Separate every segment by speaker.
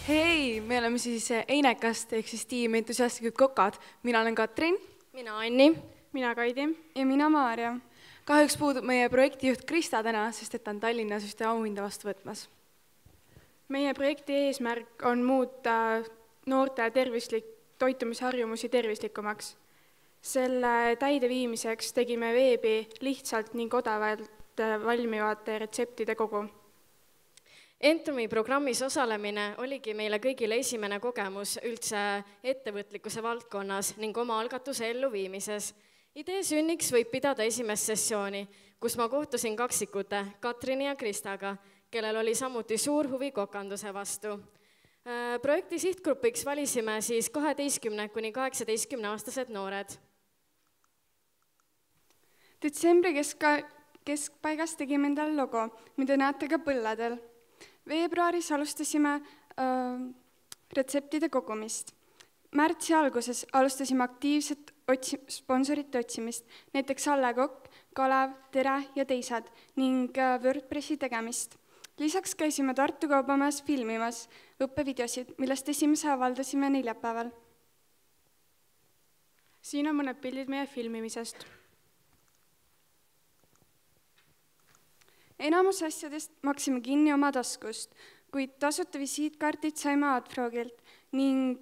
Speaker 1: Hei, me oleme siis Einekast ehk siis tiim entusiastlikud kokad. Mina olen Katrin.
Speaker 2: Mina Anni.
Speaker 3: Mina Kaidi.
Speaker 4: Ja mina Maarja.
Speaker 1: Kahjuks puudub meie projektijuht Krista täna, sest et ta on Tallinnas ühte auhinda vastu võtmas.
Speaker 3: Meie projekti eesmärk on muuta noorte toitumisharjumusi tervislikumaks. Selle täideviimiseks tegime veebi lihtsalt ning odavalt valmivate retseptide kogu.
Speaker 2: Entrumi programmis osalemine oligi meile kõigile esimene kogemus üldse ettevõtlikkuse valdkonnas ning oma algatuse elluviimises. Idee sünniks võib pidada esimest sessiooni, kus ma kohtusin kaksikute Katrini ja Kristaga, kellel oli samuti suur huvi kokanduse vastu. Projekti sihtgrupiks valisime siis 12–18-aastased noored.
Speaker 4: Detsembri keskpaigas tegime endale logo, mida näete ka põlledel. Veebruaris alustasime retseptide kogumist. Märtsi alguses alustasime aktiivset sponsorite otsimist, näiteks Alle Kokk, Kalev, Tere ja teised ning WordPressi tegemist. Lisaks käisime Tartu Kaubamajas filmimas õppevideosid, millest esimese avaldasime neljapäeval.
Speaker 3: Siin on mõned pildid meie filmimisest.
Speaker 4: Enamus asjadest maksime kinni oma taskust, kuid tasuta visiitkaardid saime Adfrogilt ning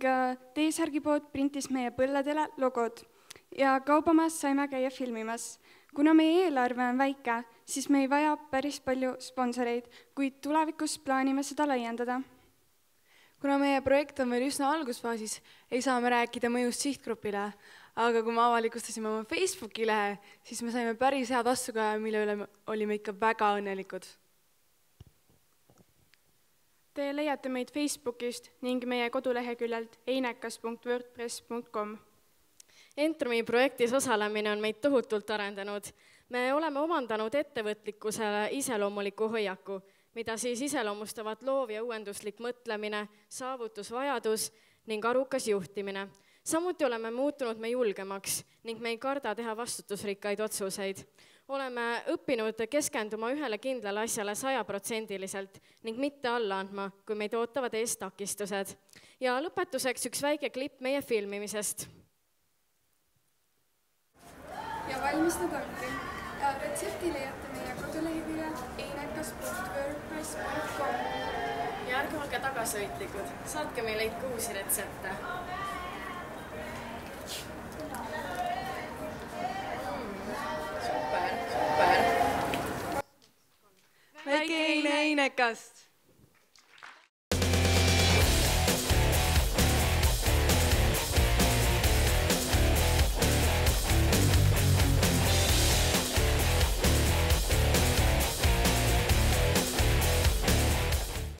Speaker 4: T-särgipood printis meie põlledele logod ja kaubamajas saime käia filmimas. Kuna meie eelarve on väike, siis me ei vaja päris palju sponsoreid, kuid tulevikus plaanime seda laiendada.
Speaker 1: Kuna meie projekt on veel üsna algusfaasis, ei saa me rääkida mõjust sihtgrupile, aga kui me avalikustasime oma Facebooki lehe, siis me saime päris head vastukaja, mille üle olime ikka väga õnnelikud.
Speaker 3: Te leiate meid Facebookist ning meie koduleheküljelt einekas.wordpress.com.
Speaker 2: Entrumi projektis osalemine on meid tohutult arendanud. Me oleme omandanud ettevõtlikkusele iseloomuliku hoiaku, mida siis iseloomustavad loov ja uuenduslik mõtlemine, saavutusvajadus ning arukas juhtimine. Samuti oleme muutunud me julgemaks ning me ei karda teha vastutusrikkaid otsuseid. Oleme õppinud keskenduma ühele kindlale asjale 100% ning mitte alla andma, kui meid ootavad ees takistused. Ja lõpetuseks üks väike klipp meie filmimisest.
Speaker 4: Ja valmis nad ongi. Retsepti leiate meie koduleheküljelt einekas.wordpress.com.
Speaker 2: Ja ärge olge tagasõitlikud, saatke meile ikka uusi retsepte.
Speaker 1: Väike Einekast!